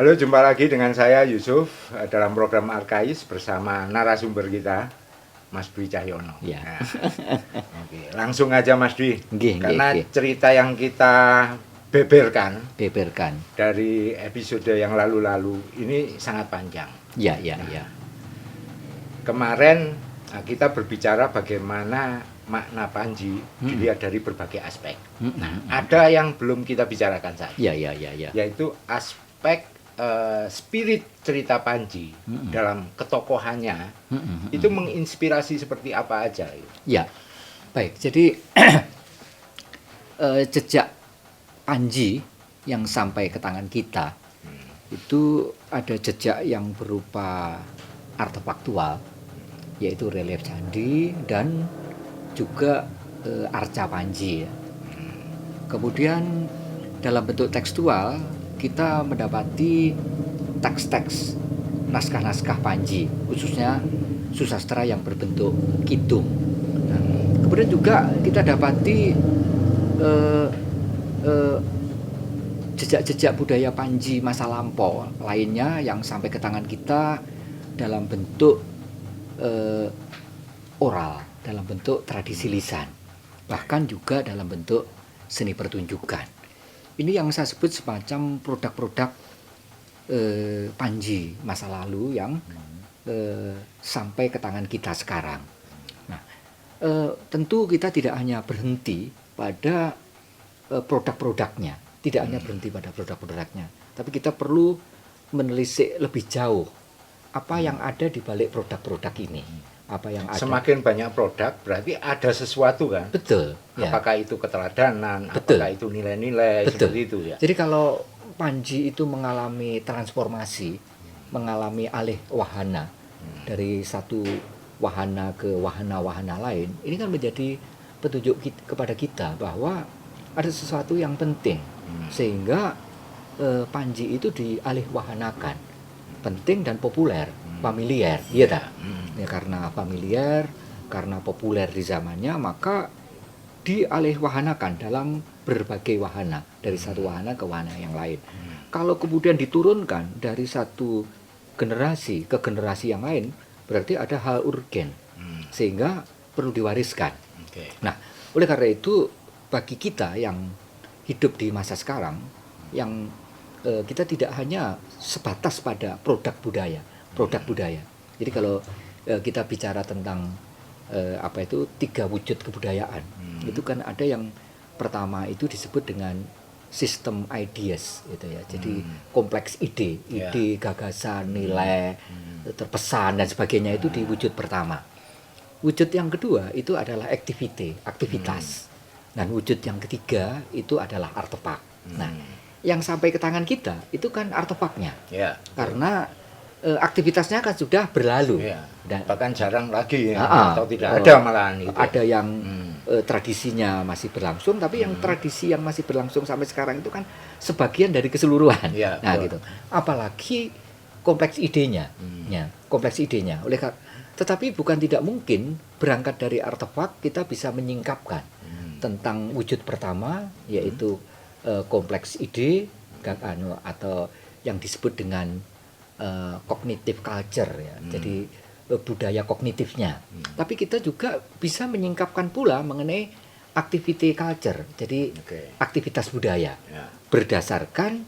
Halo, jumpa lagi dengan saya Yusuf dalam program Arkais bersama narasumber kita, Mas Dwi Cahyono. Ya. Nah, oke, langsung aja Mas Dwi, Nggih, karena nggih. cerita yang kita beberkan Beberkan. dari episode yang lalu-lalu ini sangat panjang. Ya. Kemarin kita berbicara bagaimana makna Panji dilihat dari berbagai aspek. Nah, ada yang belum kita bicarakan saja, Ya. yaitu aspek spirit cerita Panji dalam ketokohannya itu menginspirasi seperti apa aja. Ya. Baik, jadi jejak Panji yang sampai ke tangan kita itu ada jejak yang berupa artefaktual, yaitu relief candi dan juga arca Panji. Kemudian dalam bentuk tekstual kita mendapati teks-teks naskah-naskah Panji, khususnya susastra yang berbentuk kidung. Nah, kemudian juga kita dapati jejak-jejak budaya Panji masa lampau lainnya yang sampai ke tangan kita dalam bentuk oral, dalam bentuk tradisi lisan, bahkan juga dalam bentuk seni pertunjukan. Ini yang saya sebut semacam produk-produk Panji masa lalu yang sampai ke tangan kita sekarang. Nah, tentu kita tidak hanya berhenti pada produk-produknya, tapi kita perlu menelisik lebih jauh apa yang ada di balik produk-produk ini. Apa yang ada. Semakin banyak produk berarti ada sesuatu kan? Betul. Ya. Apakah itu keteladanan, Betul. apakah itu nilai-nilai seperti itu ya? Jadi kalau Panji itu mengalami transformasi, mengalami alih wahana dari satu wahana ke wahana-wahana lain, ini kan menjadi petunjuk kepada kita bahwa ada sesuatu yang penting sehingga Panji itu dialih wahanakan, penting dan populer, familiar, iya tak? Ya, karena familiar, karena populer di zamannya, maka dialih wahanakan dalam berbagai wahana, dari satu wahana ke wahana yang lain. Kalau kemudian diturunkan dari satu generasi ke generasi yang lain, berarti ada hal urgen sehingga perlu diwariskan. Nah, oleh karena itu bagi kita yang hidup di masa sekarang, yang kita tidak hanya sebatas pada produk budaya. Jadi kalau kita bicara tentang tiga wujud kebudayaan, itu kan ada yang pertama itu disebut dengan sistem ideas, gitu ya. Jadi kompleks ide, gagasan, nilai, terpesan dan sebagainya itu di wujud pertama. Wujud yang kedua itu adalah aktivitas. Dan wujud yang ketiga itu adalah artefak. Nah, yang sampai ke tangan kita itu kan artefaknya. Karena aktivitasnya kan sudah berlalu. Dan bahkan jarang lagi atau tidak ada malahan itu. Ada yang tradisinya masih berlangsung, tapi yang tradisi yang masih berlangsung sampai sekarang itu kan sebagian dari keseluruhan. Gitu. Apalagi kompleks idenya. Tetapi bukan tidak mungkin berangkat dari artefak kita bisa menyingkapkan tentang wujud pertama, yaitu kompleks ide atau yang disebut dengan cognitive culture ya. Jadi budaya kognitifnya. Tapi kita juga bisa menyingkapkan pula mengenai activity culture. Jadi aktivitas budaya berdasarkan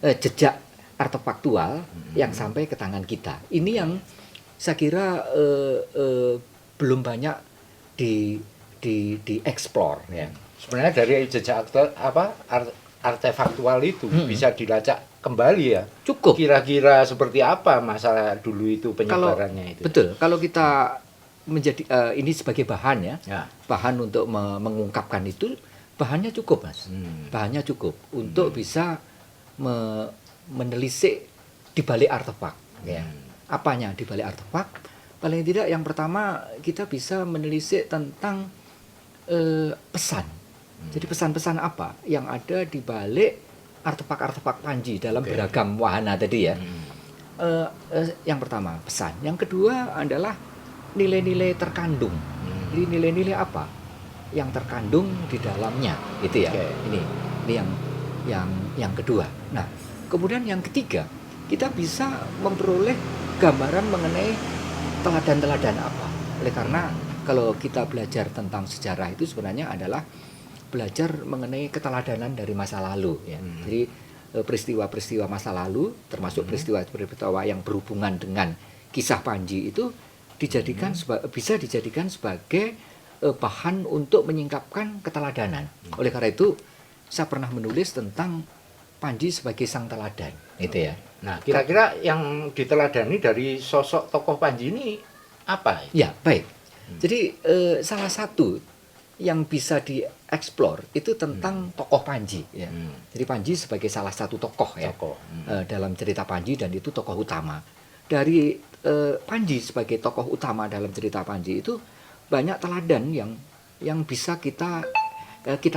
jejak artefaktual yang sampai ke tangan kita. Ini yang saya kira belum banyak di-explore ya. Sebenarnya dari jejak artefaktual itu bisa dilacak kembali ya. Cukup. Kira-kira seperti apa masalah dulu itu penyebarannya itu. Betul. Kalau kita menjadi ini sebagai bahan ya. Bahan untuk mengungkapkan itu, bahannya cukup, Mas. Bahannya cukup untuk bisa menelisik di balik artefak ya. Apanya di balik artefak? Paling tidak yang pertama kita bisa menelisik tentang pesan. Jadi pesan-pesan apa yang ada di balik artefak-artefak Panji dalam beragam wahana tadi ya. Yang pertama pesan, yang kedua adalah nilai-nilai terkandung. Jadi nilai-nilai apa yang terkandung di dalamnya, gitu ya. Ini yang kedua. Nah, kemudian yang ketiga kita bisa memperoleh gambaran mengenai teladan-teladan apa. Oleh karena kalau kita belajar tentang sejarah itu sebenarnya adalah belajar mengenai keteladanan dari masa lalu ya. Jadi peristiwa-peristiwa masa lalu termasuk peristiwa-peristiwa yang berhubungan dengan kisah Panji itu bisa dijadikan sebagai bahan untuk menyingkapkan keteladanan. Oleh karena itu saya pernah menulis tentang Panji sebagai sang teladan, gitu ya. Nah, kira-kira yang diteladani dari sosok tokoh Panji ini apa? Ya, baik. Jadi salah satu yang bisa dieksplor itu tentang tokoh Panji. Ya. Jadi Panji sebagai salah satu tokoh ya dalam cerita Panji, dan itu tokoh utama. Dari Panji sebagai tokoh utama dalam cerita Panji itu banyak teladan yang bisa kita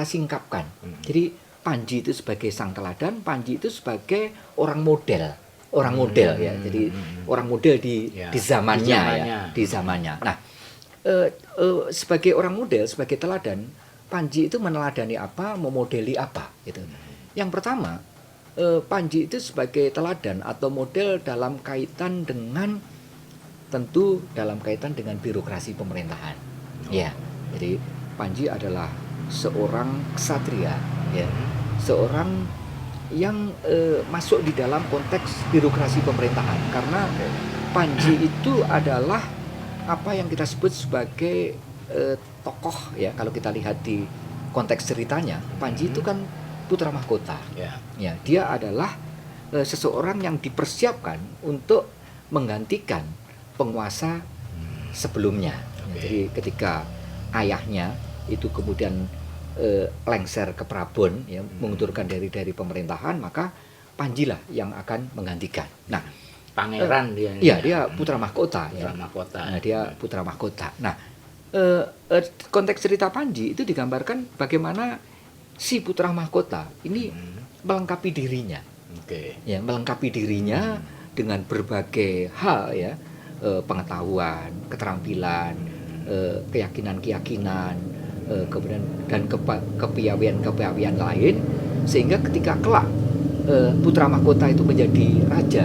singkapkan. Jadi Panji itu sebagai sang teladan, Panji itu sebagai orang model ya. Jadi orang model di zamannya ya, di zamannya. Nah, sebagai orang model, sebagai teladan, Panji itu meneladani apa, memodeli apa gitu. Yang pertama, Panji itu sebagai teladan atau model dalam kaitan dengan birokrasi pemerintahan. Ya. Jadi Panji adalah seorang ksatria ya. Seorang yang masuk di dalam konteks birokrasi pemerintahan, karena Panji itu adalah apa yang kita sebut sebagai tokoh ya. Kalau kita lihat di konteks ceritanya, Panji itu kan putra mahkota. Ya, dia adalah seseorang yang dipersiapkan untuk menggantikan penguasa sebelumnya. Jadi ketika ayahnya itu kemudian lengser ke Prabon ya, mengundurkan diri dari pemerintahan, maka Panji lah yang akan menggantikan. Nah, pangeran dia. Iya, dia putra mahkota. Mahkota. Nah, dia putra mahkota. Nah, konteks cerita Panji itu digambarkan bagaimana si putra mahkota ini melengkapi dirinya. Ya, melengkapi dirinya dengan berbagai hal ya, pengetahuan, keterampilan, keyakinan-keyakinan, kemudian dan kepiawaian lain, sehingga ketika kelak putra mahkota itu menjadi raja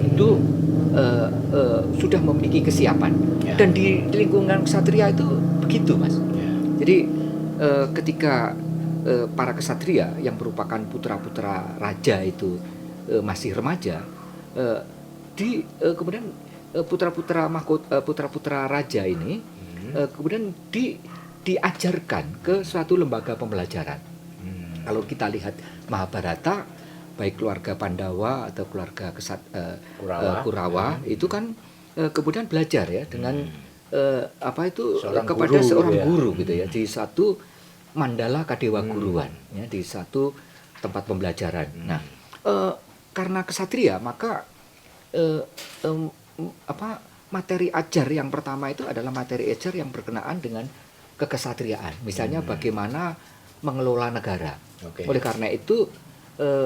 itu sudah memiliki kesiapan. Dan di lingkungan ksatria itu begitu, Mas. Jadi ketika para ksatria yang merupakan putra-putra raja itu masih remaja, kemudian putra-putra raja ini kemudian diajarkan ke suatu lembaga pembelajaran. Kalau kita lihat Mahabharata, baik keluarga Pandawa atau keluarga Kurawa itu kan kemudian belajar ya dengan kepada seorang guru gitu ya, di satu Mandala Kadewa Guruan ya, di satu tempat pembelajaran. Nah, karena ksatria maka materi ajar yang pertama itu adalah materi ajar yang berkenaan dengan kekesatriaan. Misalnya bagaimana mengelola negara. Oleh karena itu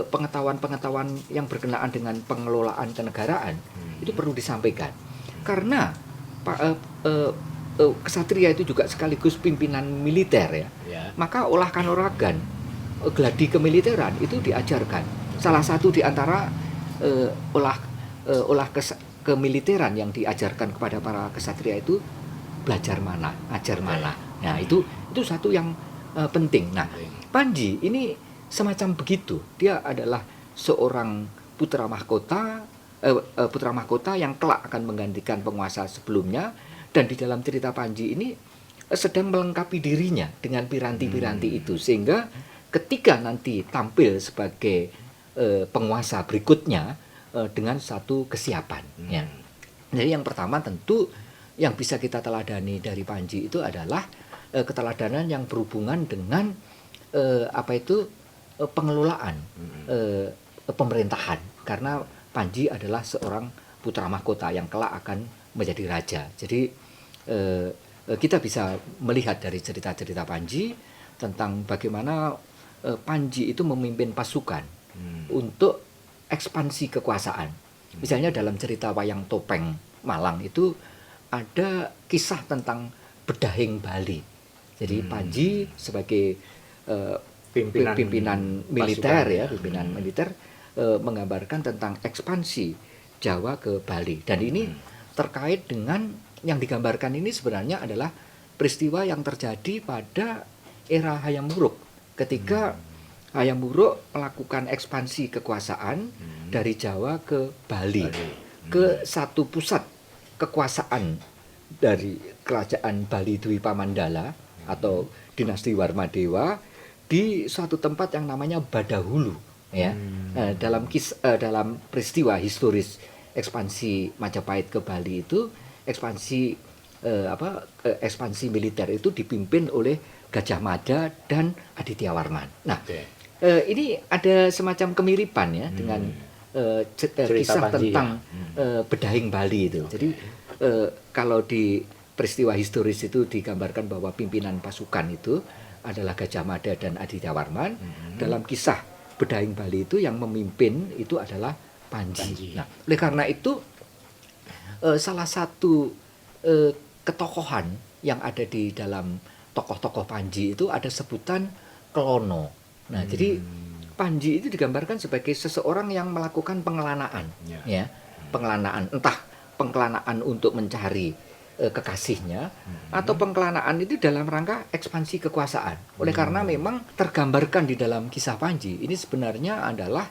pengetahuan-pengetahuan yang berkenaan dengan pengelolaan kenegaraan itu perlu disampaikan. Karena ksatria itu juga sekaligus pimpinan militer ya. Maka olah kanuragan, gladi kemiliteran itu diajarkan. Salah satu di antara olah kemiliteran yang diajarkan kepada para ksatria itu belajar mana, ajar mana. Nah, itu satu yang penting. Nah, Panji ini semacam begitu. Dia adalah seorang putra mahkota yang kelak akan menggantikan penguasa sebelumnya, dan di dalam cerita Panji ini sedang melengkapi dirinya dengan piranti-piranti itu, sehingga ketika nanti tampil sebagai penguasa berikutnya dengan satu kesiapan. Ya. Jadi yang pertama tentu yang bisa kita teladani dari Panji itu adalah keteladanan yang berhubungan dengan pengelolaan pemerintahan, karena Panji adalah seorang putra mahkota yang kelak akan menjadi raja. Jadi kita bisa melihat dari cerita-cerita Panji tentang bagaimana Panji itu memimpin pasukan untuk ekspansi kekuasaan. Misalnya dalam cerita Wayang Topeng Malang itu ada kisah tentang Bedahing Bali. Jadi Panji sebagai pimpinan militer ya, pimpinan militer menggambarkan tentang ekspansi Jawa ke Bali. Dan ini terkait dengan yang digambarkan ini sebenarnya adalah peristiwa yang terjadi pada era Hayam Wuruk, ketika Hayam Wuruk melakukan ekspansi kekuasaan dari Jawa ke Bali, ke satu pusat kekuasaan dari kerajaan Bali Dwi Pamandala atau dinasti Warmadewa di suatu tempat yang namanya Badahulu, ya. Dalam peristiwa historis ekspansi Majapahit ke Bali itu, ekspansi militer itu dipimpin oleh Gajah Mada dan Aditya Warman. Nah, ini ada semacam kemiripan ya dengan kisah Panji, tentang Bedahing Bali itu. Jadi kalau di peristiwa historis itu digambarkan bahwa pimpinan pasukan itu adalah Gajah Mada dan Aditya Warman. Dalam kisah Bedahing Bali itu yang memimpin itu adalah Panji. Nah, oleh karena itu salah satu ketokohan yang ada di dalam tokoh-tokoh Panji itu ada sebutan Klono. Nah, jadi Panji itu digambarkan sebagai seseorang yang melakukan pengelanaan, ya, pengelanaan, entah pengelanaan untuk mencari kekasihnya atau pengelanaan itu dalam rangka ekspansi kekuasaan. Oleh karena memang tergambarkan di dalam kisah Panji ini sebenarnya adalah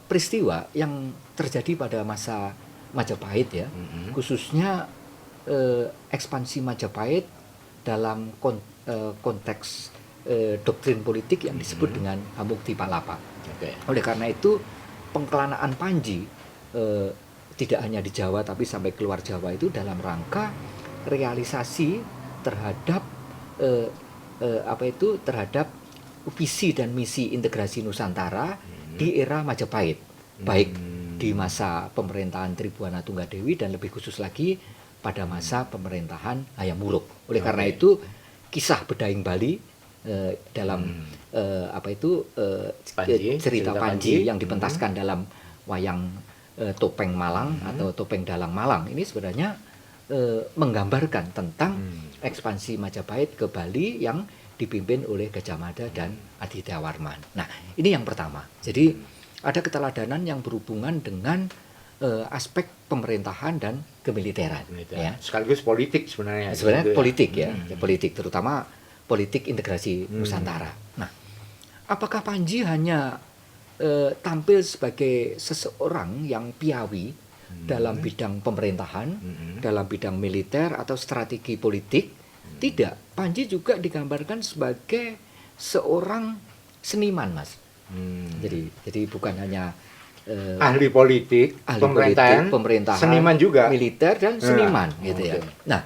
peristiwa yang terjadi pada masa Majapahit ya, khususnya ekspansi Majapahit dalam konteks doktrin politik yang disebut dengan Hamukti Palapa. Oleh karena itu pengkelanaan Panji tidak hanya di Jawa tapi sampai keluar Jawa itu dalam rangka realisasi terhadap terhadap visi dan misi integrasi Nusantara di era Majapahit, baik di masa pemerintahan Tribuana Tunggadewi dan lebih khusus lagi pada masa pemerintahan Hayam Wuruk. Oleh karena itu kisah Bedahing Bali dalam cerita Panji yang dipentaskan dalam wayang Topeng Malang atau Topeng Dalang Malang ini sebenarnya menggambarkan tentang ekspansi Majapahit ke Bali yang dipimpin oleh Gajah Mada dan Aditya Warman. Nah, ini yang pertama. Jadi ada keteladanan yang berhubungan dengan aspek pemerintahan dan kemiliteran. Ya. Sekaligus politik sebenarnya. Sebenarnya politik ya, politik terutama politik integrasi Nusantara. Nah, apakah Panji hanya tampil sebagai seseorang yang piawi dalam bidang pemerintahan, dalam bidang militer atau strategi politik? Tidak, Panji juga digambarkan sebagai seorang seniman, Mas. Jadi bukan hanya ahli politik, pemerintahan, seniman juga, militer dan seniman, gitu ya. Nah,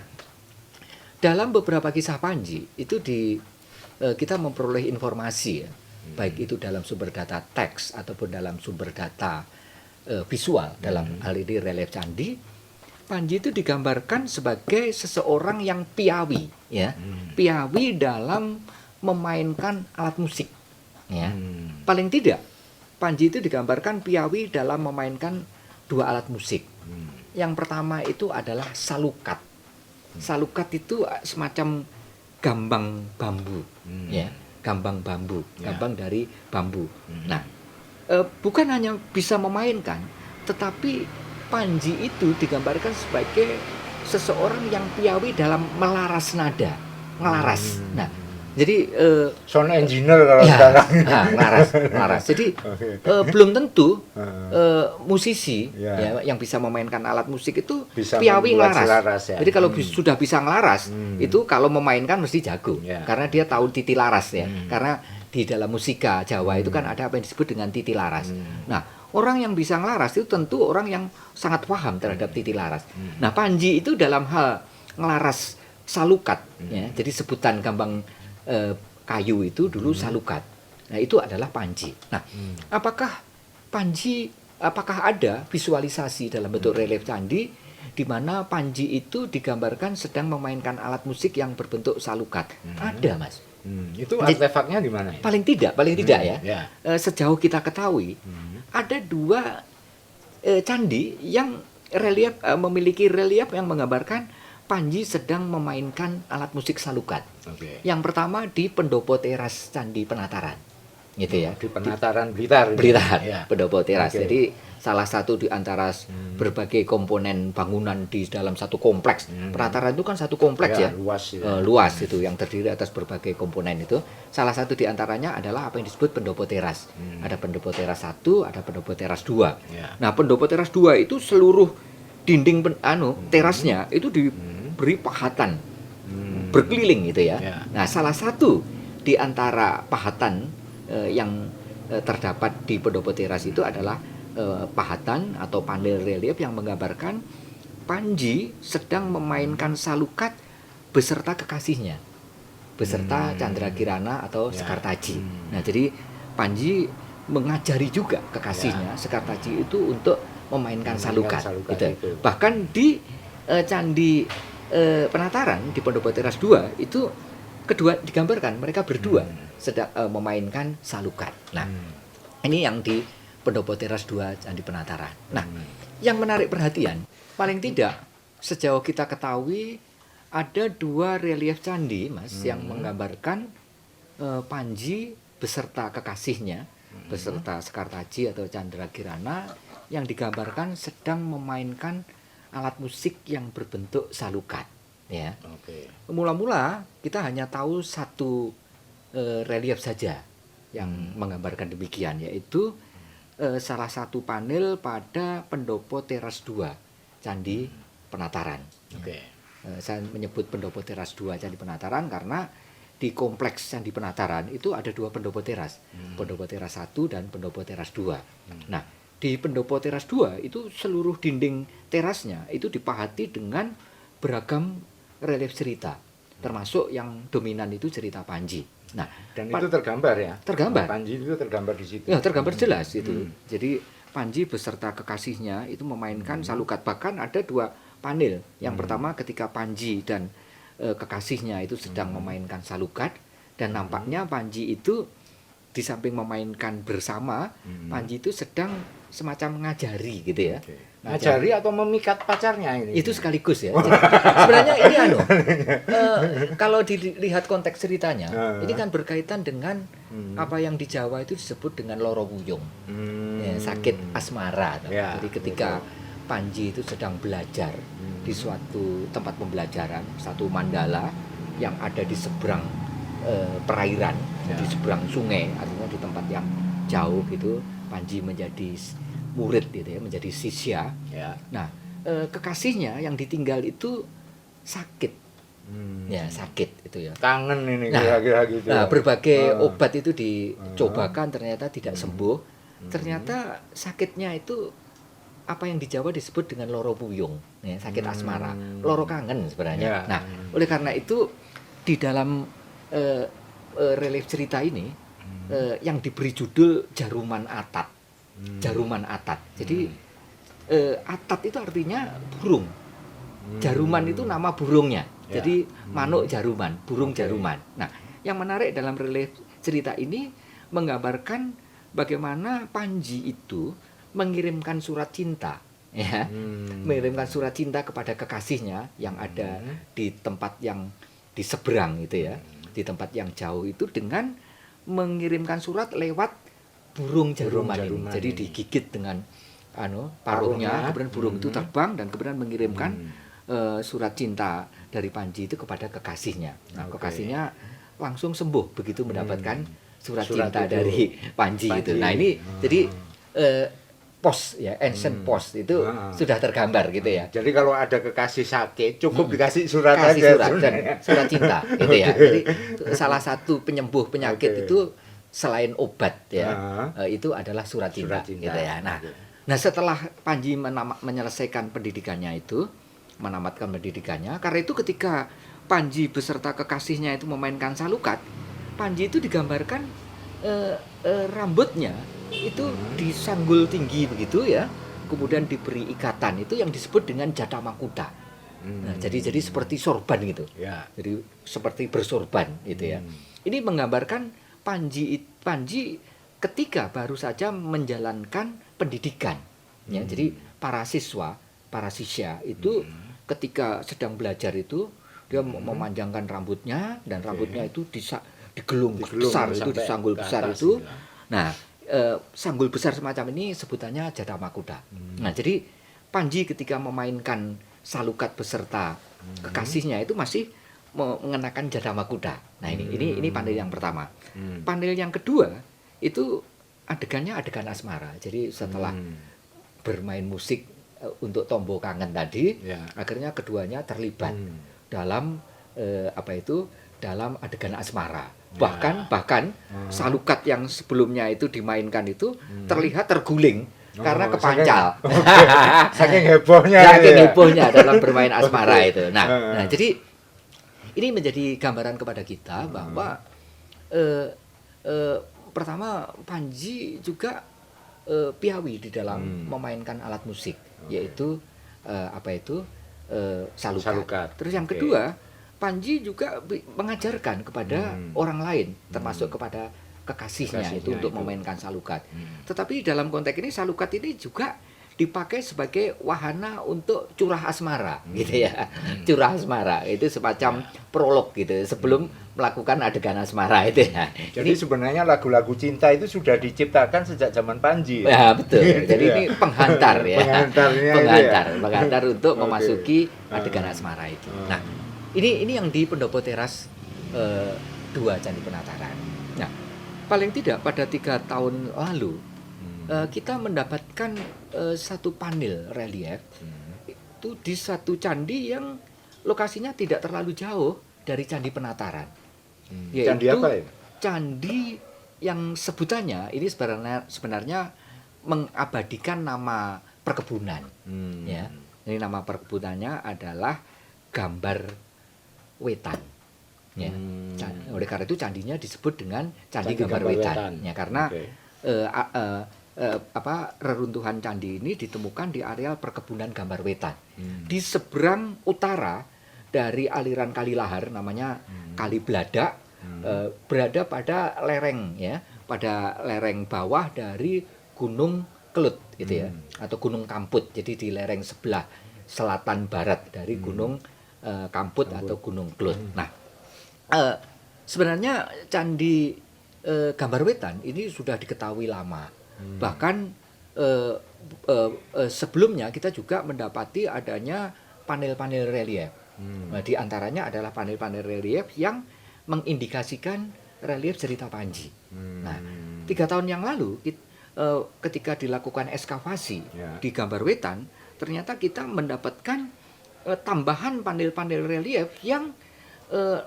dalam beberapa kisah Panji itu kita memperoleh informasi ya, baik itu dalam sumber data teks ataupun dalam sumber data visual. Dalam hal ini relief candi, Panji itu digambarkan sebagai seseorang yang piawi, ya, piawi dalam memainkan alat musik, ya. Paling tidak, Panji itu digambarkan piawi dalam memainkan dua alat musik. Yang pertama itu adalah salukat. Salukat itu semacam gambang bambu, ya, gambang bambu, gambang dari bambu. Nah, bukan hanya bisa memainkan, tetapi Panji itu digambarkan sebagai seseorang yang piawi dalam melaras nada, ngelaras. Nah, jadi sound engineer kalau sekarang. Ngelaras. Jadi belum tentu musisi ya, yang bisa memainkan alat musik itu bisa piawi ngelaras. Ya. Jadi kalau sudah bisa ngelaras, itu kalau memainkan mesti jago, karena dia tahu titi laras ya. Karena di dalam musika Jawa itu kan ada apa yang disebut dengan titi laras. Nah, orang yang bisa ngelaras itu tentu orang yang sangat paham terhadap titi laras. Nah, Panji itu dalam hal ngelaras salukat, ya, jadi sebutan gambang kayu itu dulu salukat. Nah, itu adalah Panji. Nah, apakah ada visualisasi dalam bentuk relief candi di mana Panji itu digambarkan sedang memainkan alat musik yang berbentuk salukat? Ada, Mas. Itu artefaknya di mana ya? Paling tidak ya. Sejauh kita ketahui, ada dua candi yang memiliki relief yang menggambarkan Panji sedang memainkan alat musik salukat. Yang pertama di pendopo teras Candi Penataran. gitu ya. Di penataran Blitar. Blitar, Ya. pendopo teras. Oke. Jadi salah satu di antara berbagai komponen bangunan di dalam satu kompleks. Penataran itu kan satu kompleks ya. Luas. Luas itu yang terdiri atas berbagai komponen itu. Salah satu di antaranya adalah apa yang disebut pendopo teras. Ada pendopo teras 1, ada pendopo teras 2. Ya. Nah, pendopo teras 2 itu seluruh dinding terasnya itu diberi pahatan berkeliling gitu ya. Ya. Nah, salah satu di antara pahatan yang terdapat di pendopo teras itu adalah pahatan atau panel relief yang menggambarkan Panji sedang memainkan salukat beserta kekasihnya, beserta Candrakirana atau Ya. Sekartaji. Nah, jadi Panji mengajari juga kekasihnya Sekartaji itu untuk memainkan salukat, gitu. itu. Bahkan di Candi Penataran di Pendopo Teras 2 itu kedua digambarkan mereka berdua sedang memainkan salukat. Nah, ini yang di Pendopo Teras 2 Candi Penataran. Nah, yang menarik perhatian paling tidak sejauh kita ketahui ada 2 relief candi, Mas, yang menggambarkan Panji beserta kekasihnya, beserta Sekartaji atau Candrakirana yang digambarkan sedang memainkan alat musik yang berbentuk salukat, ya. Oke. Mula-mula kita hanya tahu satu relief saja yang menggambarkan demikian, yaitu salah satu panel pada Pendopo Teras 2 Candi Penataran. Oke. Saya menyebut Pendopo Teras 2 Candi Penataran karena di kompleks Candi Penataran itu ada 2 pendopo teras, Pendopo Teras 1 dan Pendopo Teras 2. Nah, di Pendopo Teras 2 itu seluruh dinding terasnya itu dipahati dengan beragam relief cerita, termasuk yang dominan itu cerita Panji. Nah, Dan itu tergambar ya? Tergambar. Panji itu tergambar di situ. ya tergambar jelas itu. Jadi Panji beserta kekasihnya itu memainkan salukat. Bahkan ada 2 panel. Yang pertama ketika Panji dan kekasihnya itu sedang memainkan salukat, dan nampaknya Panji itu di samping memainkan bersama, Panji itu sedang semacam mengajari gitu ya. Oke. Ngajari atau memikat pacarnya ini? Itu sekaligus ya. Jadi, sebenarnya ini kalau dilihat konteks ceritanya, ini kan berkaitan dengan apa yang di Jawa itu disebut dengan loro wuyung, ya, sakit asmara. Ya, Jadi ketika Panji itu sedang belajar di suatu tempat pembelajaran, satu mandala yang ada di seberang perairan, Ya. di seberang sungai, artinya di tempat yang jauh gitu, Panji menjadi murid gitu ya, menjadi sisya. Ya. Nah, kekasihnya yang ditinggal itu sakit, ya sakit itu ya. Kangen ini Nah, kira-kira gitu. Nah, ya. berbagai obat itu dicobakan ternyata tidak sembuh. Ternyata sakitnya itu apa yang di Jawa disebut dengan loro puyung, ya, sakit asmara, loro kangen sebenarnya. Ya. Nah, oleh karena itu di dalam relief cerita ini yang diberi judul Jaruman Atat. Jaruman Atat. Jadi Atat itu artinya burung. Jaruman itu nama burungnya. Ya. Jadi manuk jaruman, burung jaruman. Nah, yang menarik dalam relief cerita ini menggambarkan bagaimana Panji itu mengirimkan surat cinta, ya, mengirimkan surat cinta kepada kekasihnya yang ada di tempat yang di seberang itu ya, di tempat yang jauh itu dengan mengirimkan surat lewat burung jaruman ini. Jadi digigit dengan paruhnya, kemudian burung itu terbang dan kemudian mengirimkan surat cinta dari Panji itu kepada kekasihnya. Nah, kekasihnya langsung sembuh begitu mendapatkan surat cinta itu. dari Panji itu. Nah, ini jadi pos ya, ancient post itu sudah tergambar gitu ya. Jadi kalau ada kekasih sakit cukup dikasih surat Kasih aja. surat dan surat cinta gitu ya. Jadi salah satu penyembuh penyakit itu selain obat ya, itu adalah surat cinta, gitu ya. Nah, setelah Panji menyelesaikan pendidikannya itu, menamatkan pendidikannya, karena itu ketika Panji beserta kekasihnya itu memainkan salukat, Panji itu digambarkan rambutnya itu disanggul tinggi begitu ya, kemudian diberi ikatan itu yang disebut dengan jata makuta. Nah, jadi seperti sorban gitu. Ya. Jadi seperti bersorban gitu ya. Ini menggambarkan Panji ketika baru saja menjalankan pendidikan. Ya, jadi para sisya itu ketika sedang belajar itu dia memanjangkan rambutnya dan rambutnya itu digelung Digelung besar itu, sampai di sanggul ke besar atas, itu. ya. Nah, sanggul besar semacam ini sebutannya Jatama Kuda. Nah, jadi Panji ketika memainkan Salukat beserta kekasihnya itu masih mengenakan Jatama Kuda. Nah, ini panel yang pertama. Panel yang kedua itu adegannya adegan asmara. Jadi setelah bermain musik untuk Tombo Kangen tadi, Ya. akhirnya keduanya terlibat dalam dalam adegan asmara. Bahkan Salukat yang sebelumnya itu dimainkan itu terlihat terguling karena kepancal. Saking hebohnya. Saking ya. hebohnya dalam bermain asmara itu. Nah, jadi ini menjadi gambaran kepada kita bahwa pertama Panji juga piawi di dalam memainkan alat musik, yaitu salukat. Terus yang kedua, Panji juga mengajarkan kepada orang lain, termasuk kepada kekasihnya itu untuk memainkan salukat. Tetapi dalam konteks ini salukat ini juga dipakai sebagai wahana untuk curah asmara, gitu ya. Curah asmara itu semacam prolog gitu sebelum melakukan adegan asmara itu ya. Jadi sebenarnya lagu-lagu cinta itu sudah diciptakan sejak zaman Panji. Ya, betul. Gitu Jadi ya. ini penghantar ya. Penghantarnya itu Penghantar untuk Oke. memasuki adegan asmara itu. Nah, ini yang di Pendopo Teras 2 Candi Penataran. Nah, paling tidak pada 3 tahun lalu kita mendapatkan satu panel relief itu di satu candi yang lokasinya tidak terlalu jauh dari Candi Penataran. Yaitu Candi apa ya? Candi yang sebutannya ini sebenarnya mengabadikan nama perkebunan. Ya, ini nama perkebunannya adalah Gambar Wetan. Ya. Oleh karena itu candinya disebut dengan Candi Gambar Wetan. Ya, karena reruntuhan candi ini ditemukan di areal perkebunan Gambar Wetan. Di seberang utara dari aliran Kali Lahar namanya Kali Bladak, berada pada lereng ya, pada lereng bawah dari Gunung Kelut gitu ya, atau Gunung Kamput. Jadi di lereng sebelah selatan barat dari Gunung Kamput atau Gunung Kelut. Nah, sebenarnya Candi Gambar Wetan ini sudah diketahui lama. Bahkan sebelumnya kita juga mendapati adanya panel-panel relief. Nah, di antaranya adalah panel-panel relief yang mengindikasikan relief cerita Panji. Nah, 3 tahun yang lalu ketika dilakukan ekskavasi di Gambar Wetan, ternyata kita mendapatkan tambahan panel-panel relief yang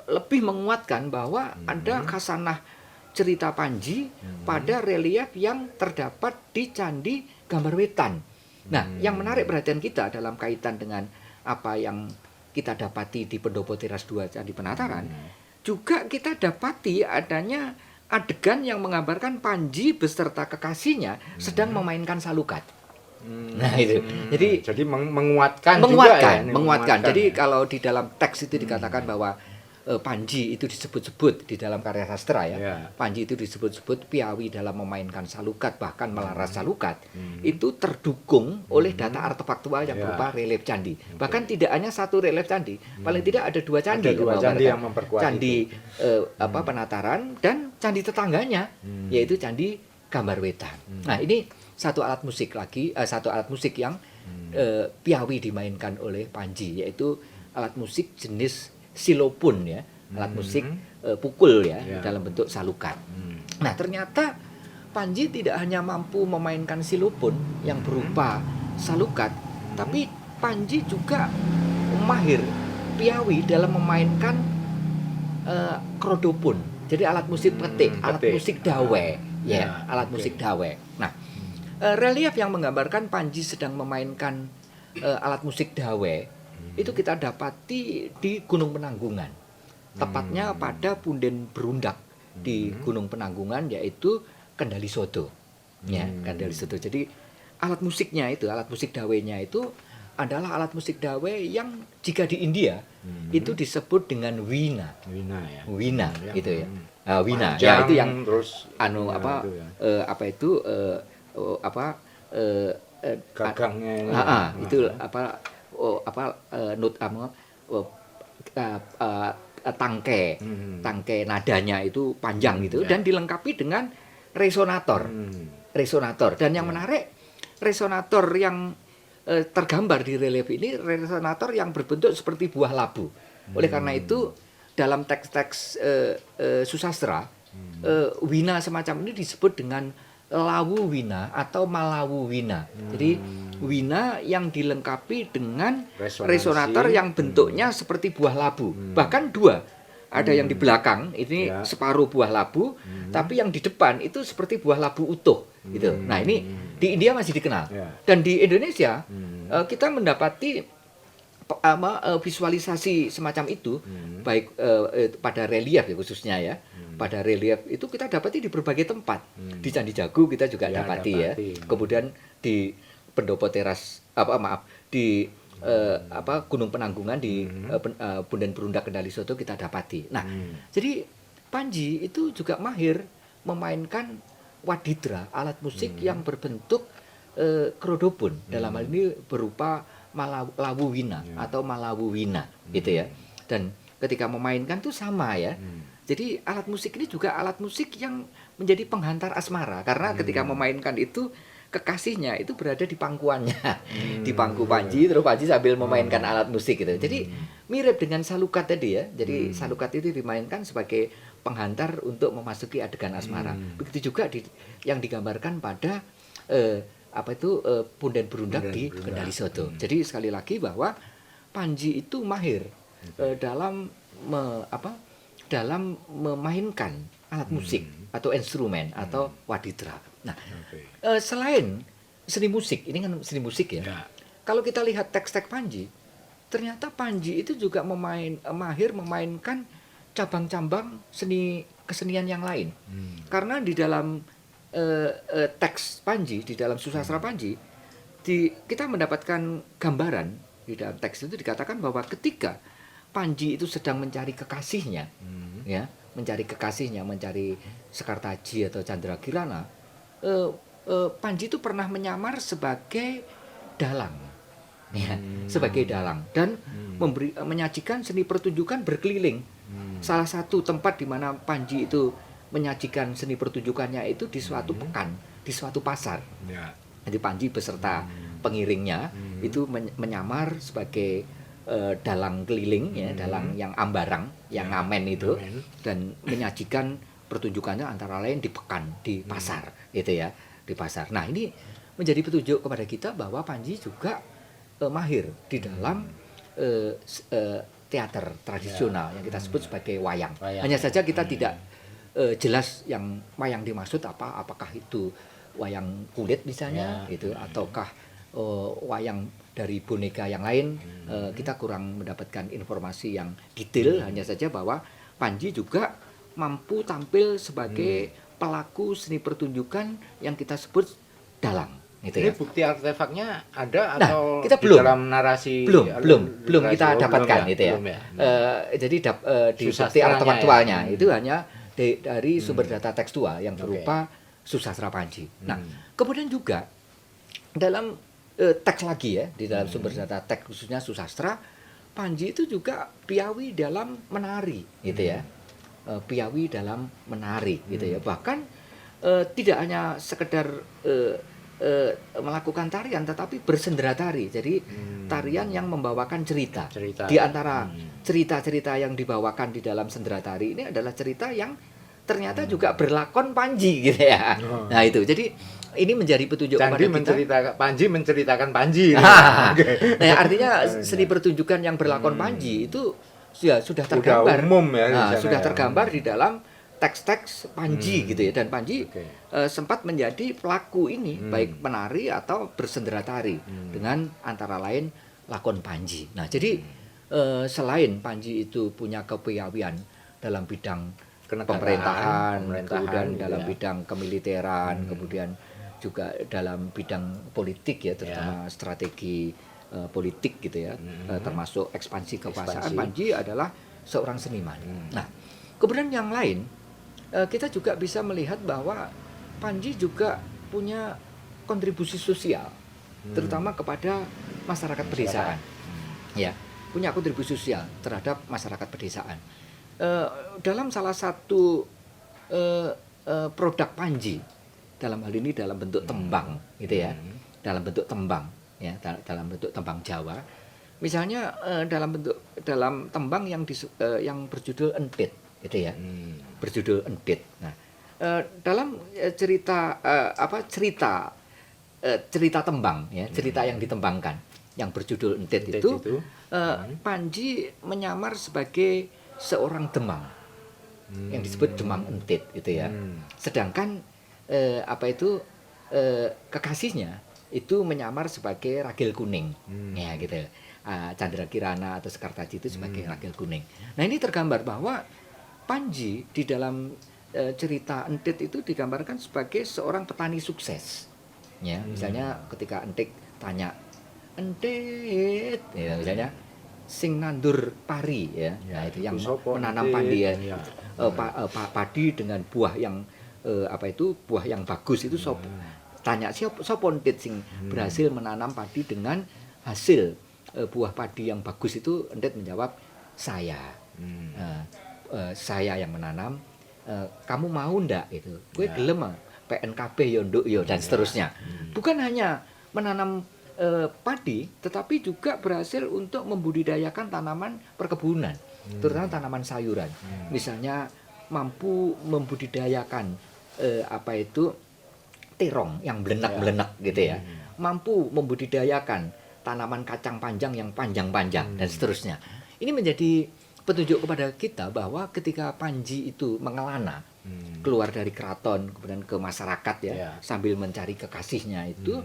lebih menguatkan bahwa ada khasanah cerita Panji pada relief yang terdapat di Candi Gambar Wetan. Nah, yang menarik perhatian kita dalam kaitan dengan apa yang kita dapati di Pendopo Teras 2 Candi Penataran, juga kita dapati adanya adegan yang menggambarkan Panji beserta kekasihnya sedang memainkan salukat. Nah, itu. Jadi menguatkan. Jadi kalau di dalam teks itu dikatakan bahwa Panji itu disebut-sebut di dalam karya sastra ya. Panji itu disebut-sebut piawi dalam memainkan salukat, bahkan melaras salukat. Itu terdukung oleh data artefaktual yang berupa relief candi. Bahkan tidak hanya satu relief candi, paling tidak ada 2 candi. Ada 2 candi yang memperkuat Candi Penataran dan candi tetangganya, yaitu Candi Gambar Wetan. Nah, ini satu alat musik yang piawi dimainkan oleh Panji, yaitu alat musik jenis silopun ya, alat musik pukul ya, dalam bentuk salukat. Nah, ternyata Panji tidak hanya mampu memainkan silopun yang berupa salukat, tapi Panji juga mahir piawi dalam memainkan krodopun. Jadi alat musik petik, alat musik dawe ya, alat musik dawe. Nah, relief yang menggambarkan Panji sedang memainkan alat musik dawe itu kita dapati di Gunung Penanggungan, tepatnya pada punden berundak di Gunung Penanggungan, yaitu Kendali Soto. Ya, Kendali Soto. Jadi alat musiknya itu, alat musik dawenya itu adalah alat musik dawe yang jika di India itu disebut dengan wina. Wina gitu ya. Wina ya, itu yang terus gagangnya itu tangkai Hmm. tangkai nadanya itu panjang gitu, Ya. dan dilengkapi dengan resonator. Resonator, dan yang Ya. menarik, resonator yang tergambar di relief ini resonator yang berbentuk seperti buah labu. Oleh karena itu dalam teks-teks susastra, wina semacam ini disebut dengan lawu wina atau malawu wina. Jadi wina yang dilengkapi dengan Resonansi. resonator yang bentuknya seperti buah labu. Bahkan dua. Ada yang di belakang, ini Ya. separuh buah labu, tapi yang di depan itu seperti buah labu utuh. Gitu. Nah, ini di India masih dikenal. Ya. Dan di Indonesia kita mendapati visualisasi semacam itu, baik pada relief ya khususnya ya. Pada relief itu kita dapati di berbagai tempat. Di Candi Jago kita juga Ya, dapati ya. dapati. Kemudian di Pendopo Teras di Gunung Penanggungan di Punden Perunda Kendali Soto kita dapati. Nah, jadi Panji itu juga mahir memainkan wadidra, alat musik yang berbentuk krodopun. Dalam hal ini berupa lawu wina atau malawu wina gitu ya. Dan ketika memainkan tuh sama ya. Jadi alat musik ini juga alat musik yang menjadi penghantar asmara, karena ketika memainkan itu kekasihnya itu berada di pangkuannya, di pangku Panji, terus Panji sambil memainkan alat musik gitu. Jadi mirip dengan salukat tadi ya. Jadi salukat itu dimainkan sebagai penghantar untuk memasuki adegan asmara. Begitu juga yang digambarkan pada Punden Berundak di Kendali Soto. Jadi sekali lagi bahwa Panji itu mahir dalam memainkan alat musik atau instrumen atau wadidra. Nah, selain seni musik, ini kan seni musik ya. Ya. Kalau kita lihat teks-teks Panji, ternyata Panji itu juga mahir memainkan cabang-cabang kesenian yang lain. Karena di dalam teks Panji, di dalam susastra Panji, kita mendapatkan gambaran di dalam teks itu dikatakan bahwa ketika Panji itu sedang mencari kekasihnya, ya, mencari Sekartaji atau Candrakirana, Panji itu pernah menyamar sebagai dalang, ya, sebagai dalang, dan menyajikan seni pertunjukan berkeliling. Salah satu tempat di mana Panji itu menyajikan seni pertunjukannya itu di suatu pekan, di suatu pasar. Ya. Jadi Panji beserta pengiringnya itu menyamar sebagai dalang keliling, ya, dalang yang ambarang, yang ngamen itu, dan menyajikan pertunjukannya antara lain di pekan, di pasar, gitu ya, di pasar. Nah, ini menjadi petunjuk kepada kita bahwa Panji juga mahir di dalam teater tradisional yang kita sebut sebagai wayang. Hanya saja kita tidak jelas yang wayang dimaksud apakah itu wayang kulit misalnya, gitu, ataukah wayang dari boneka yang lain. Kita kurang mendapatkan informasi yang detail. Hanya saja bahwa Panji juga mampu tampil sebagai pelaku seni pertunjukan yang kita sebut dalang, gitu Ini ya. bukti artefaknya ada Nah, atau kita di belum. dalam narasi belum kita dapatkan, belum gitu ya. belum ya. Jadi di bukti Susastranya artefaktualnya ya. itu hanya dari sumber data tekstual yang berupa susastra Panji. Nah, kemudian juga dalam teks lagi ya, di dalam sumber data teks khususnya susastra, Panji itu juga piawi dalam menari, gitu ya. Piawi dalam menari, gitu ya. Bahkan tidak hanya sekedar melakukan tarian, tetapi bersendera tari. Jadi tarian yang membawakan cerita. Di antara cerita-cerita yang dibawakan di dalam sendera tari ini adalah cerita yang ternyata juga berlakon Panji, gitu ya. Nah itu, jadi ini menjadi petunjuk kepada kita. Panji menceritakan Panji. Nah, artinya seni pertunjukan yang berlakon Panji itu sudah tergambar. Umum ya, Nah, sana sudah ya. tergambar di dalam teks-teks Panji, gitu ya. Dan Panji sempat menjadi pelaku ini, baik penari atau bersendera tari, dengan antara lain lakon Panji. Nah, jadi selain Panji itu punya kepiawian dalam bidang pemerintahan, kemudian gitu dalam ya. bidang kemiliteran, kemudian juga dalam bidang politik ya, terutama strategi politik, gitu ya, termasuk ekspansi kekuasaan. Panji adalah seorang seniman. Nah, kemudian yang lain, kita juga bisa melihat bahwa Panji juga punya kontribusi sosial, terutama kepada masyarakat pedesaan. Ya, punya kontribusi sosial terhadap masyarakat pedesaan. eh, dalam salah satu eh, produk Panji, dalam hal ini dalam bentuk tembang, gitu ya, dalam bentuk tembang, ya, dalam bentuk tembang Jawa. Misalnya dalam tembang yang berjudul Entit, gitu ya, berjudul Entit. Nah, dalam cerita tembang, ya, cerita yang ditembangkan, yang berjudul Entit itu, Panji menyamar sebagai seorang demang, yang disebut demang entit, gitu ya. Sedangkan kekasihnya itu menyamar sebagai ragil kuning, ya gitu. Candra Kirana atau Sekartaji itu sebagai ragil kuning. Nah, ini tergambar bahwa Panji di dalam cerita Entit itu digambarkan sebagai seorang petani sukses. Ya, misalnya ketika Entit tanya, Entit, ya, misalnya sing nandur pari, ya, nah itu yang menanam padi, ya, padi dengan buah yang buah yang bagus itu tanya siapa Entit sing berhasil menanam padi dengan hasil buah padi yang bagus itu. Entit menjawab, saya yang menanam, kamu mau ndak itu, gue gelem PNKB yo nduk yo, dan seterusnya. Bukan hanya menanam padi, tetapi juga berhasil untuk membudidayakan tanaman perkebunan, terutama tanaman sayuran. Misalnya mampu membudidayakan terong yang belenak-belenak, gitu ya. Mampu membudidayakan tanaman kacang panjang yang panjang-panjang, dan seterusnya. Ini menjadi petunjuk kepada kita bahwa ketika Panji itu mengelana keluar dari keraton kemudian ke masyarakat, ya, sambil mencari kekasihnya itu,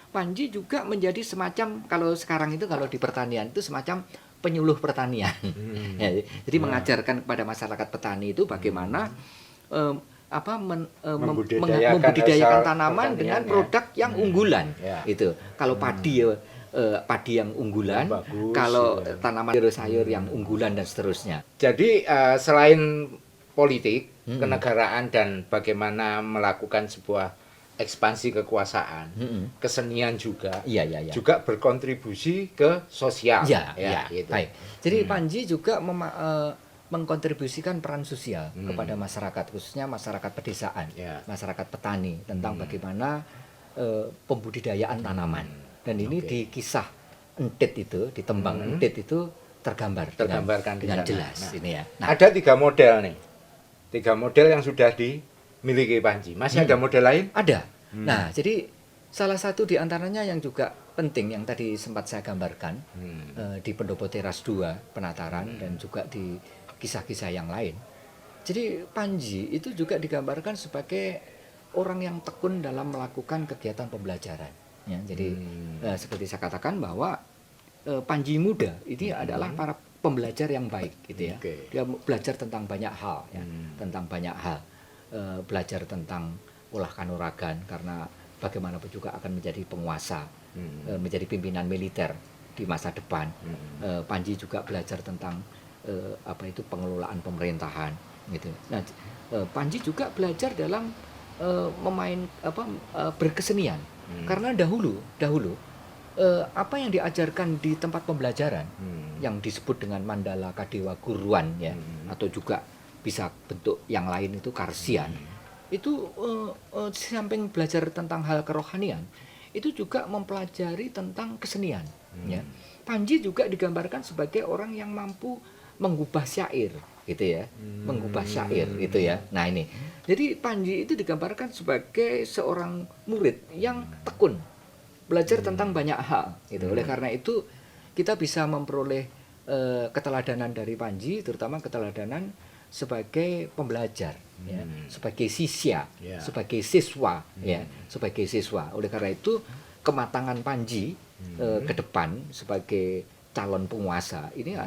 Panji juga menjadi semacam, kalau sekarang itu kalau di pertanian itu semacam penyuluh pertanian. Ya, jadi mengajarkan kepada masyarakat petani itu bagaimana membudidayakan tanaman dengan produk yang unggulan. Itu kalau padi yang unggulan, kalau tanaman sayur yang unggulan, dan seterusnya. Jadi selain politik, kenegaraan, dan bagaimana melakukan sebuah ekspansi kekuasaan, kesenian juga, juga berkontribusi ke sosial. Gitu. Baik. Jadi Panji juga mengkontribusikan peran sosial kepada masyarakat, khususnya masyarakat pedesaan, masyarakat petani, tentang bagaimana pembudidayaan tanaman. Dan ini di kisah Entit itu, di tembang Entit itu tergambarkan dengan jelas. Ini ya. Nah, ada 3 model nih, 3 model yang sudah dimiliki Panji. Masih ada model lain? Ada. Nah, jadi salah satu di antaranya yang juga penting yang tadi sempat saya gambarkan di Pendopo Teras 2 Penataran, dan juga di kisah-kisah yang lain. Jadi Panji itu juga digambarkan sebagai orang yang tekun dalam melakukan kegiatan pembelajaran. Ya, jadi seperti saya katakan bahwa Panji muda ini adalah para pembelajar yang baik, gitu ya. Dia belajar tentang banyak hal, ya, tentang banyak hal. Belajar tentang olah kanuragan, karena bagaimanapun juga akan menjadi penguasa, menjadi pimpinan militer di masa depan. Panji juga belajar tentang pengelolaan pemerintahan, gitu. Nah, Panji juga belajar dalam berkesenian, karena dahulu apa yang diajarkan di tempat pembelajaran yang disebut dengan Mandala Kadewa Guruan, ya, atau juga bisa bentuk yang lain itu Karsian, itu samping belajar tentang hal kerohanian, itu juga mempelajari tentang kesenian. Ya. Panji juga digambarkan sebagai orang yang mampu mengubah syair, gitu ya, mengubah syair, gitu ya. Nah ini, jadi Panji itu digambarkan sebagai seorang murid yang tekun, belajar tentang banyak hal, gitu. Oleh karena itu kita bisa memperoleh keteladanan dari Panji, terutama keteladanan sebagai pembelajar, ya, sebagai sisya, sebagai siswa, ya, sebagai siswa. Oleh karena itu kematangan Panji ke depan sebagai calon penguasa ini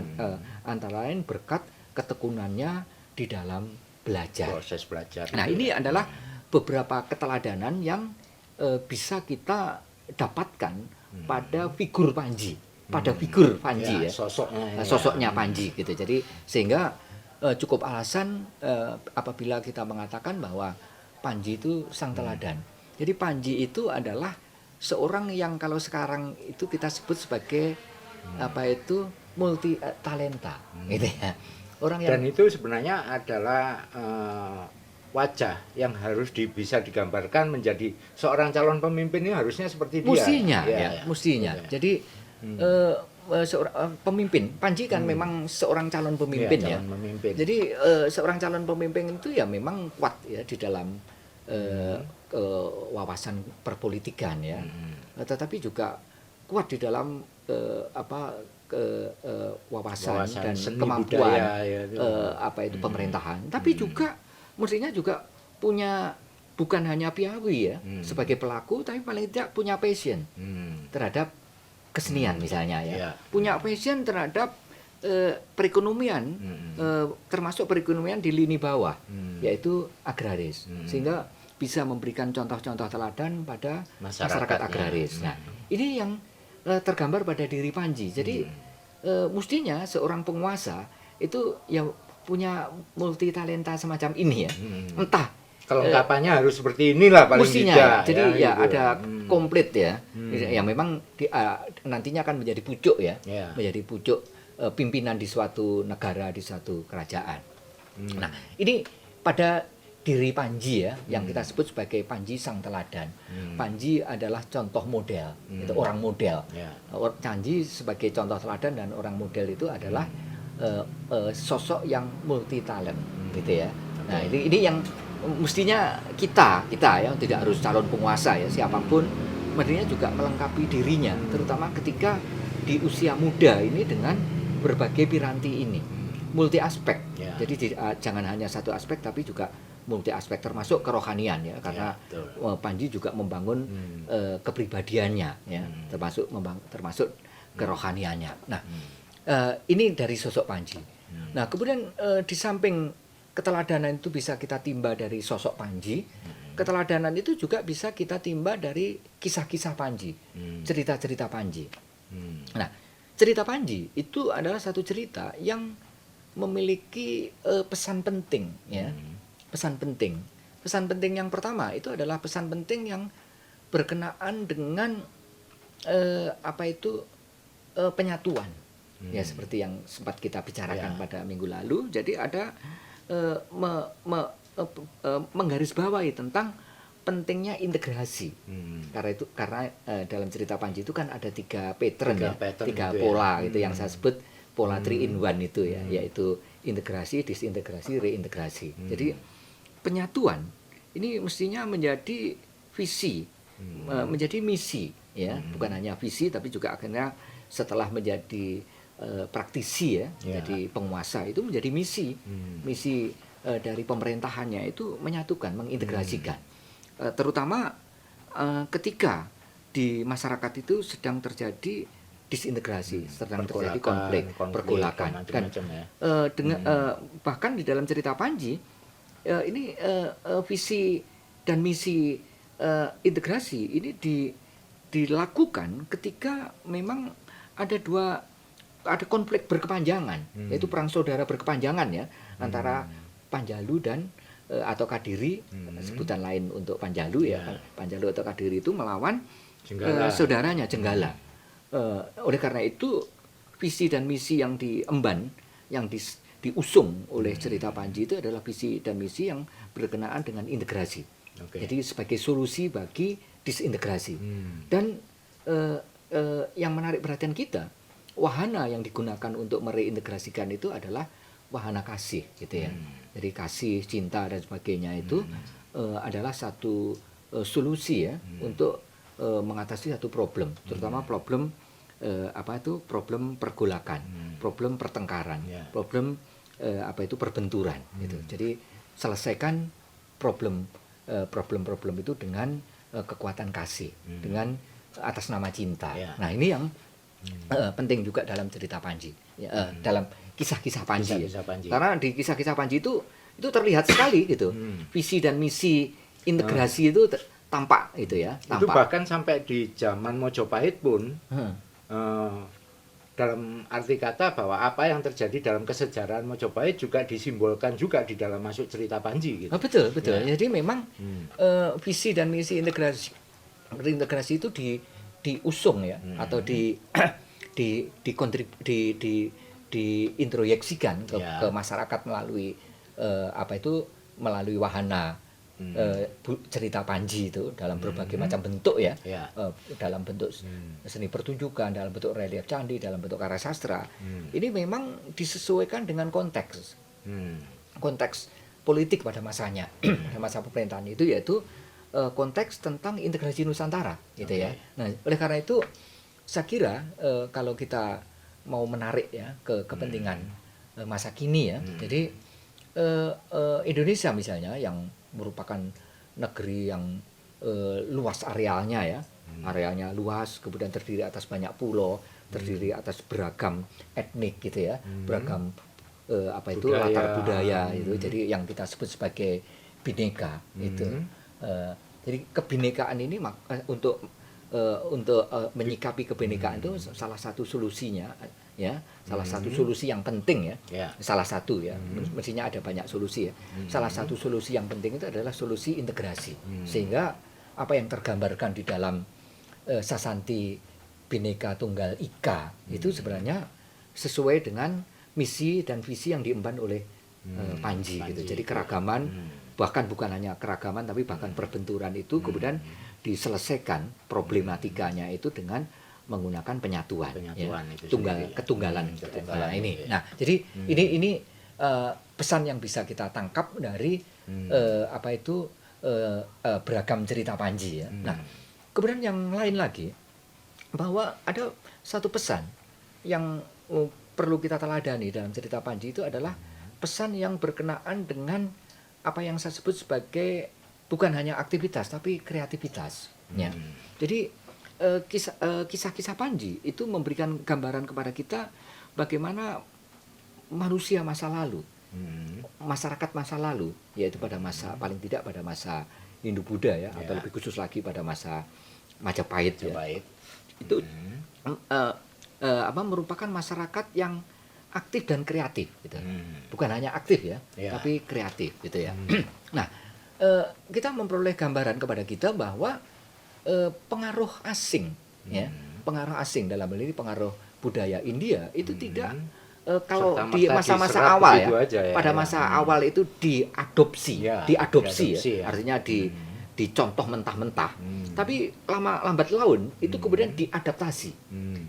antara lain berkat ketekunannya di dalam belajar. Proses belajar. Nah, ini adalah beberapa keteladanan yang bisa kita dapatkan pada figur Panji, ya, sosoknya Panji, gitu. Jadi sehingga cukup alasan apabila kita mengatakan bahwa Panji itu sang teladan. Jadi Panji itu adalah seorang yang kalau sekarang itu kita sebut sebagai multi talenta, gitu ya. Orang yang Dan itu sebenarnya adalah wajah yang harus bisa digambarkan menjadi seorang calon pemimpin ini harusnya seperti dia. mestinya Iya, ya, iya. mestinya. Iya. Jadi seorang pemimpin, Panji kan memang seorang calon pemimpin Iya, ya. calon pemimpin. Jadi seorang calon pemimpin itu ya memang kuat ya di dalam wawasan perpolitikan ya. Tetapi juga kuat di dalam wawasan dan seni kemampuan budaya, ya, itu. Pemerintahan. Tapi juga mestinya juga punya bukan hanya piawi ya sebagai pelaku, tapi paling tidak punya passion terhadap kesenian misalnya ya. Iya. Punya passion terhadap perekonomian, termasuk perekonomian di lini bawah, yaitu agraris, sehingga bisa memberikan contoh-contoh teladan pada masyarakat agraris. Nah, ini yang tergambar pada diri Panji. Jadi mestinya seorang penguasa itu ya punya multi talenta semacam ini ya. Entah kelengkapannya harus seperti inilah paling mestinya tidak. ya. Jadi ya gitu. ada komplit ya. Ya memang nantinya akan menjadi pucuk ya. Ya. Menjadi pucuk pimpinan di suatu negara, di suatu kerajaan. Nah, ini pada diri Panji ya, yang kita sebut sebagai Panji sang teladan. Panji adalah contoh model, itu orang model. Ya. Panji sebagai contoh teladan dan orang model itu adalah sosok yang multi talent, gitu ya. Nah, ini yang mestinya kita ya tidak harus calon penguasa ya, siapapun mestinya juga melengkapi dirinya, terutama ketika di usia muda ini dengan berbagai piranti ini, multi aspek. Ya. Jadi jangan hanya satu aspek tapi juga multi aspek, termasuk kerohanian ya, karena Panji juga membangun kepribadiannya ya, termasuk kerohaniannya. Nah, ini dari sosok Panji. Nah, kemudian di samping keteladanan itu bisa kita timba dari sosok Panji, keteladanan itu juga bisa kita timba dari kisah-kisah Panji, cerita-cerita Panji. Nah, cerita Panji itu adalah satu cerita yang memiliki pesan penting ya. Pesan penting yang pertama itu adalah pesan penting yang berkenaan dengan penyatuan ya, seperti yang sempat kita bicarakan pada minggu lalu. Jadi ada menggarisbawahi tentang pentingnya integrasi. Karena dalam cerita Panji itu kan ada tiga pattern, tiga pola gitu yang saya sebut pola 3 in 1 itu ya, yaitu integrasi, disintegrasi, reintegrasi. Jadi penyatuan ini mestinya menjadi visi, menjadi misi ya, bukan hanya visi tapi juga akhirnya setelah menjadi praktisi ya, jadi penguasa itu menjadi misi dari pemerintahannya itu menyatukan, mengintegrasikan, terutama ketika di masyarakat itu sedang terjadi disintegrasi, sedang terjadi konflik, pergolakan kan, bahkan di dalam cerita Panji ini visi dan misi integrasi ini dilakukan ketika memang ada konflik berkepanjangan, yaitu perang saudara berkepanjangan ya, antara Panjalu dan atau Kadiri, sebutan lain untuk Panjalu ya. Panjalu atau Kadiri itu melawan saudaranya Jenggala. Oleh karena itu visi dan misi yang diemban, yang diusung oleh cerita Panji itu adalah visi dan misi yang berkenaan dengan integrasi. Jadi sebagai solusi bagi disintegrasi. Dan yang menarik perhatian kita, wahana yang digunakan untuk mereintegrasikan itu adalah wahana kasih, gitu ya. Jadi kasih, cinta dan sebagainya itu adalah satu solusi ya untuk mengatasi satu problem, terutama problem problem pergolakan, problem pertengkaran, problem perbenturan gitu. Jadi selesaikan problem itu dengan kekuatan kasih, dengan atas nama cinta. Nah, ini yang penting juga dalam cerita Panji, dalam kisah-kisah Panji. Karena di kisah-kisah Panji itu terlihat sekali gitu, visi dan misi integrasi itu tampak itu ya. Itu bahkan sampai di zaman Mojopahit pun. Dalam arti kata bahwa apa yang terjadi dalam kesejarahan Mojopahit juga disimbolkan juga di dalam masuk cerita Panji gitu. Betul. Ya. Jadi memang visi dan misi integrasi itu diusung ya, atau diintroyeksikan Ya. ke masyarakat melalui melalui wahana cerita Panji itu dalam berbagai macam bentuk ya, Ya. dalam bentuk seni pertunjukan, dalam bentuk relief candi, dalam bentuk karya ini memang disesuaikan dengan konteks politik pada masanya, pada masa pemerintahan itu, yaitu konteks tentang integrasi Nusantara gitu ya. Nah, oleh karena itu saya kira kalau kita mau menarik ya ke kepentingan masa kini ya, jadi Indonesia misalnya yang merupakan negeri yang luas arealnya ya, arealnya luas, kemudian terdiri atas banyak pulau, terdiri atas beragam etnik gitu ya, beragam latar budaya itu, jadi yang kita sebut sebagai bineka itu. Jadi kebinekaan ini untuk menyikapi kebinekaan itu salah satu solusinya ya, salah satu solusi yang penting ya, salah satu ya, mestinya ada banyak solusi ya. Salah satu solusi yang penting itu adalah solusi integrasi, sehingga apa yang tergambarkan di dalam Sasanti Bhinneka Tunggal Ika itu sebenarnya sesuai dengan misi dan visi yang diemban oleh Panji gitu. Jadi keragaman, bahkan bukan hanya keragaman tapi bahkan perbenturan itu kemudian diselesaikan problematikanya itu dengan menggunakan penyatuan ya, ketunggalan. Nah ini, nah jadi ini pesan yang bisa kita tangkap dari beragam cerita Panji ya. Nah kemudian yang lain lagi, bahwa ada satu pesan yang perlu kita teladani dalam cerita Panji itu adalah pesan yang berkenaan dengan apa yang saya sebut sebagai bukan hanya aktivitas tapi kreativitas ya. Jadi kisah-kisah Panji itu memberikan gambaran kepada kita bagaimana manusia masa lalu, masyarakat masa lalu, yaitu pada masa paling tidak pada masa Hindu-Buddha ya, atau lebih khusus lagi pada masa Majapahit ya. Itu merupakan masyarakat yang aktif dan kreatif gitu. Bukan hanya aktif ya, tapi kreatif gitu ya. Nah, kita memperoleh gambaran kepada kita bahwa pengaruh asing ya, pengaruh asing dalam hal ini pengaruh budaya India itu tidak kalau di masa-masa awal ya, pada masa awal itu diadopsi ya. Artinya dicontoh mentah-mentah. Tapi lambat laun itu kemudian diadaptasi.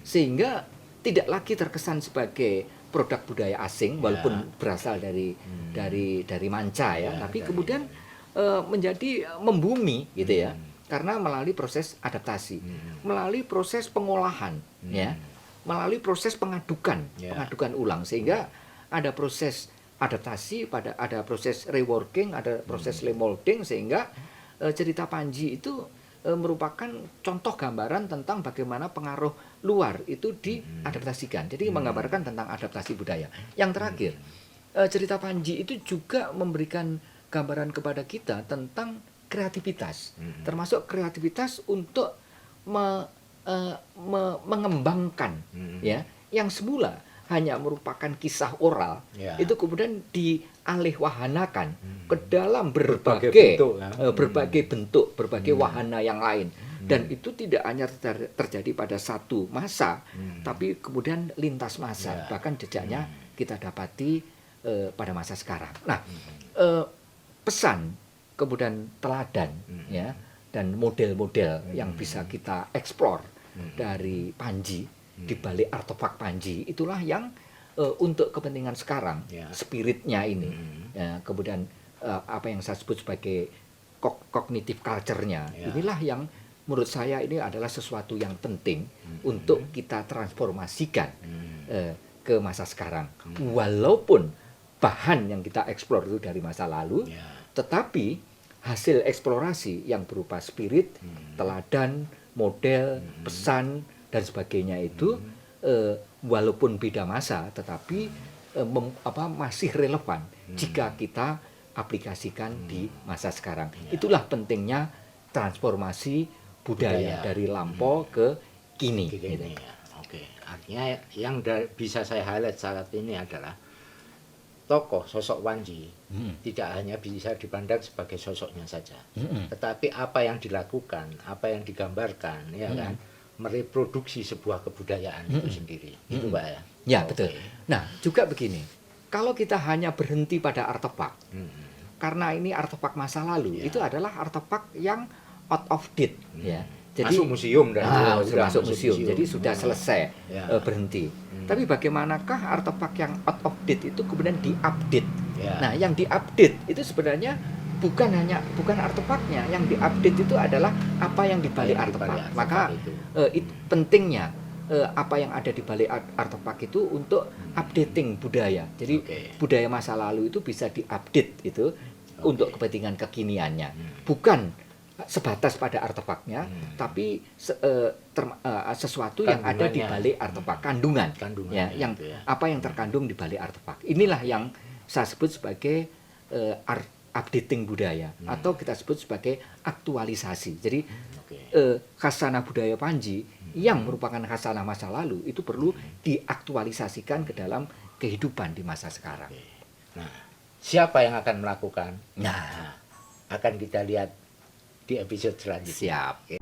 Sehingga tidak lagi terkesan sebagai produk budaya asing walaupun berasal dari manca ya, tapi kemudian menjadi membumi gitu ya. Karena melalui proses adaptasi, melalui proses pengolahan ya, melalui proses pengadukan ulang, sehingga ada proses adaptasi, ada proses reworking, ada proses remolding, sehingga cerita Panji itu merupakan contoh gambaran tentang bagaimana pengaruh luar itu diadaptasikan. Jadi menggambarkan tentang adaptasi budaya. Yang terakhir, cerita Panji itu juga memberikan gambaran kepada kita tentang kreativitas, termasuk kreativitas untuk mengembangkan ya, yang semula hanya merupakan kisah oral, itu kemudian dialihwahanakan ke dalam berbagai bentuk, berbagai wahana yang lain. Dan itu tidak hanya terjadi pada satu masa, tapi kemudian lintas masa, bahkan jejaknya kita dapati pada masa sekarang. Nah, pesan kemudian teladan ya, dan model-model yang bisa kita eksplor dari Panji, di balik artefak Panji itulah yang untuk kepentingan sekarang, spiritnya ini ya, kemudian apa yang saya sebut sebagai cognitive culture-nya, inilah yang menurut saya ini adalah sesuatu yang penting untuk kita transformasikan ke masa sekarang. Walaupun bahan yang kita eksplor itu dari masa lalu, tetapi hasil eksplorasi yang berupa spirit, teladan, model, pesan dan sebagainya itu walaupun beda masa, tetapi masih relevan jika kita aplikasikan di masa sekarang. Itulah pentingnya transformasi budaya dari lampau ke kini. Gitu. Oke, artinya yang bisa saya highlight saat ini adalah tokoh sosok Panji tidak hanya bisa dipandang sebagai sosoknya saja, tetapi apa yang dilakukan, apa yang digambarkan, ya kan, mereproduksi sebuah kebudayaan itu sendiri. Itu Pak ya. Ya, Oke. betul. Nah, juga begini. Kalau kita hanya berhenti pada artefak, karena ini artefak masa lalu, Ya. itu adalah artefak yang out of date, ya. Jadi masuk museum dan sudah masuk museum. Jadi sudah selesai Ya. berhenti. Tapi bagaimanakah artefak yang out of date itu kemudian diupdate? Ya. Nah, yang diupdate itu sebenarnya bukan artefaknya, yang diupdate itu adalah apa yang dibalik Yang dibalik artefak. artefak Maka itu. itu pentingnya apa yang ada di balik artefak itu untuk updating budaya. Jadi Oke. budaya masa lalu itu bisa diupdate itu untuk kepentingan kekiniannya, Hmm. bukan sebatas pada artefaknya, tapi sesuatu yang ada di Kandungannya. balik artefak, kandungan, Kandungannya ya, yang itu ya. apa yang terkandung di balik artefak. Inilah yang saya sebut sebagai updating budaya, atau kita sebut sebagai aktualisasi. Jadi Oke. khasanah budaya Panji yang merupakan khasanah masa lalu itu perlu diaktualisasikan ke dalam kehidupan di masa sekarang. Nah, siapa yang akan melakukan? Nah, Akan kita lihat di episode selanjutnya. siap.